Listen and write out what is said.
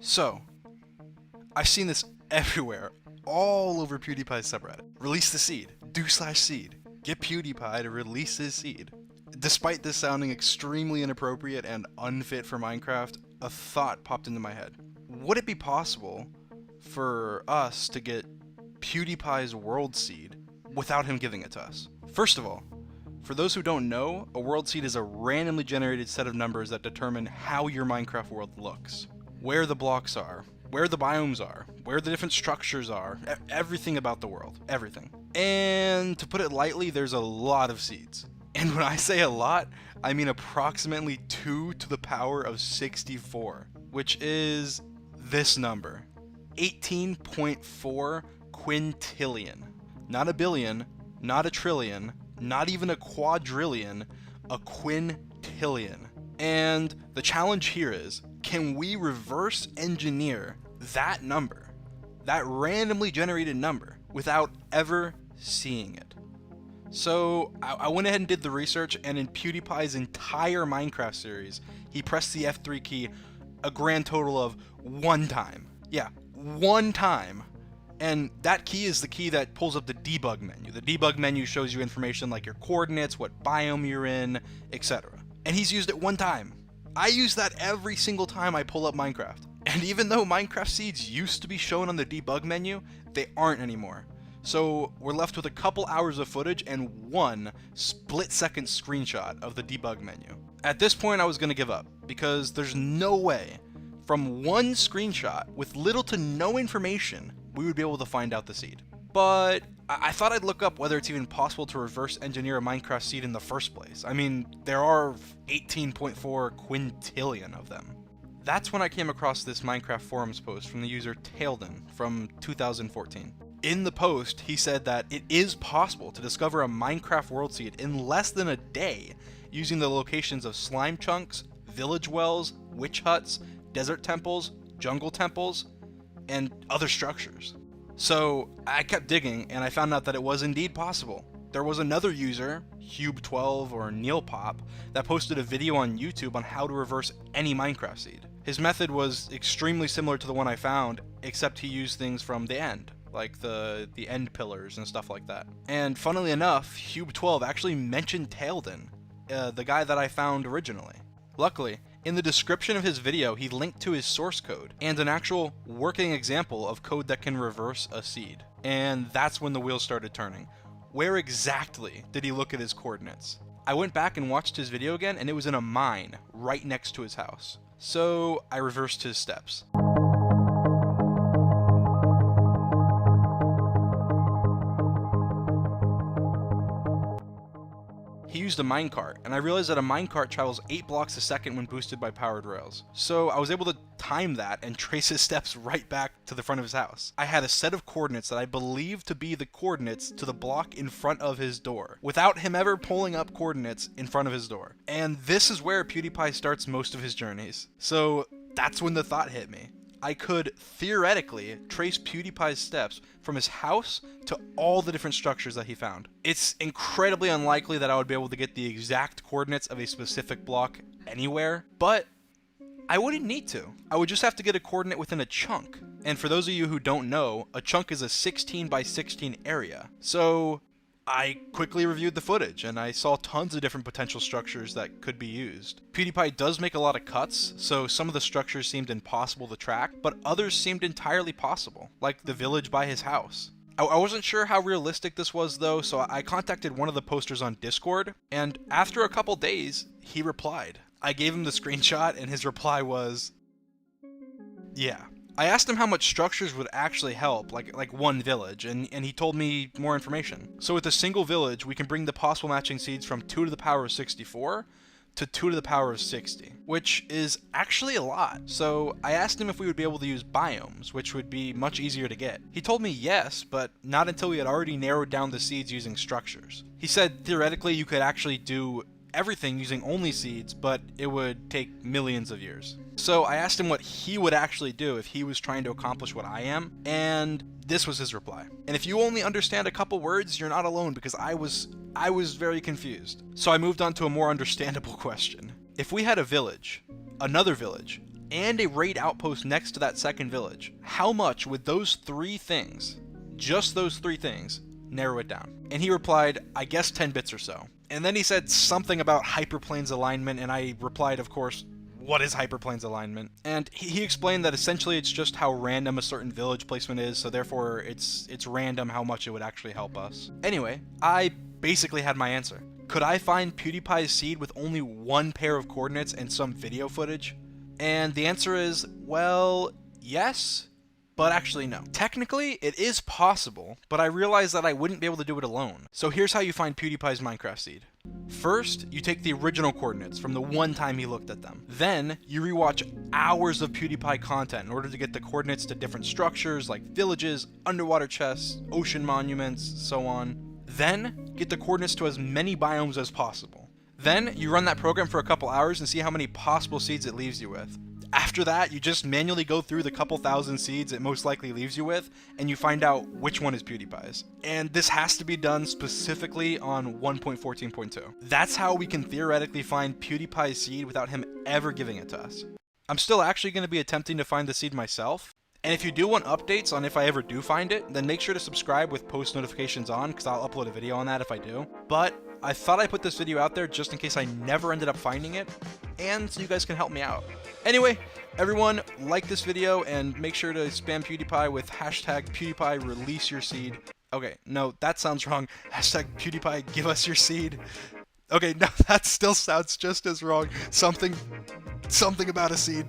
So, I've seen this everywhere, all over PewDiePie's subreddit. Release the seed. Do/seed. Get PewDiePie to release his seed. Despite this sounding extremely inappropriate and unfit for Minecraft, a thought popped into my head. Would it be possible for us to get PewDiePie's world seed without him giving it to us? First of all, for those who don't know, a world seed is a randomly generated set of numbers that determine how your Minecraft world looks. Where the blocks are, where the biomes are, where the different structures are, everything about the world, everything. And to put it lightly, there's a lot of seeds. And when I say a lot, I mean approximately 2 to the power of 64, which is this number, 18.4 quintillion. Not a billion, not a trillion, not even a quadrillion, a quintillion. And the challenge here is, can we reverse engineer that number, that randomly generated number, without ever seeing it? So I went ahead and did the research, and in PewDiePie's entire Minecraft series, he pressed the F3 key a grand total of 1 time. Yeah, 1 time. And that key is the key that pulls up the debug menu. The debug menu shows you information like your coordinates, what biome you're in, etc. And he's used it 1 time. I use that every single time I pull up Minecraft. And even though Minecraft seeds used to be shown on the debug menu, they aren't anymore. So we're left with a couple hours of footage and 1 split-second screenshot of the debug menu. At this point I was going to give up, because there's no way, from 1 screenshot with little to no information, we would be able to find out the seed. But I thought I'd look up whether it's even possible to reverse engineer a Minecraft seed in the first place. I mean, there are 18.4 quintillion of them. That's when I came across this Minecraft forums post from the user Tailden from 2014. In the post, he said that it is possible to discover a Minecraft world seed in less than a day using the locations of slime chunks, village wells, witch huts, desert temples, jungle temples, and other structures. So I kept digging, and I found out that it was indeed possible. There was another user, Hube12 or Neilpop, that posted a video on YouTube on how to reverse any Minecraft seed. His method was extremely similar to the one I found, except he used things from the end, like the end pillars and stuff like that. And funnily enough, Hube12 actually mentioned Tailden, the guy that I found originally. Luckily, in the description of his video, he linked to his source code and an actual working example of code that can reverse a seed. And that's when the wheels started turning. Where exactly did he look at his coordinates? I went back and watched his video again, and it was in a mine right next to his house. So I reversed his steps. He used a minecart, and I realized that a minecart travels 8 blocks a second when boosted by powered rails. So I was able to time that and trace his steps right back to the front of his house. I had a set of coordinates that I believed to be the coordinates to the block in front of his door, without him ever pulling up coordinates in front of his door. And this is where PewDiePie starts most of his journeys. So that's when the thought hit me. I could theoretically trace PewDiePie's steps from his house to all the different structures that he found. It's incredibly unlikely that I would be able to get the exact coordinates of a specific block anywhere, but I wouldn't need to. I would just have to get a coordinate within a chunk. And for those of you who don't know, a chunk is a 16 by 16 area. So I quickly reviewed the footage, and I saw tons of different potential structures that could be used. PewDiePie does make a lot of cuts, so some of the structures seemed impossible to track, but others seemed entirely possible, like the village by his house. I wasn't sure how realistic this was though, so I contacted one of the posters on Discord, and after a couple days, he replied. I gave him the screenshot, and his reply was, yeah. I asked him how much structures would actually help, like 1 village, and he told me more information. So with a single village, we can bring the possible matching seeds from 2 to the power of 64 to 2 to the power of 60, which is actually a lot. So I asked him if we would be able to use biomes, which would be much easier to get. He told me yes, but not until we had already narrowed down the seeds using structures. He said theoretically you could actually do everything using only seeds, but it would take millions of years. So I asked him what he would actually do if he was trying to accomplish what I am, and this was his reply. And if you only understand a couple words, you're not alone, because I was very confused. So I moved on to a more understandable question. If we had a village, another village, and a raid outpost next to that second village, how much would those 3 things, just those 3 things, narrow it down? And he replied, I guess 10 bits or so. And then he said something about hyperplanes alignment, and I replied, of course, what is hyperplanes alignment? And he explained that essentially it's just how random a certain village placement is, so therefore it's random how much it would actually help us. Anyway, I basically had my answer. Could I find PewDiePie's seed with only 1 pair of coordinates and some video footage? And the answer is, well, yes, but actually no. Technically, it is possible, but I realized that I wouldn't be able to do it alone. So here's how you find PewDiePie's Minecraft seed. First, you take the original coordinates from the one time he looked at them. Then, you rewatch hours of PewDiePie content in order to get the coordinates to different structures like villages, underwater chests, ocean monuments, so on. Then, get the coordinates to as many biomes as possible. Then, you run that program for a couple hours and see how many possible seeds it leaves you with. After that, you just manually go through the couple thousand seeds it most likely leaves you with, and you find out which one is PewDiePie's. And this has to be done specifically on 1.14.2. That's how we can theoretically find PewDiePie's seed without him ever giving it to us. I'm still actually going to be attempting to find the seed myself, and if you do want updates on if I ever do find it, then make sure to subscribe with post notifications on, because I'll upload a video on that if I do. But I thought I'd put this video out there just in case I never ended up finding it, and so you guys can help me out. Anyway, everyone, like this video and make sure to spam PewDiePie with hashtag PewDiePie release your seed. Okay, no, that sounds wrong. Hashtag PewDiePie give us your seed. Okay, no, that still sounds just as wrong. Something about a seed.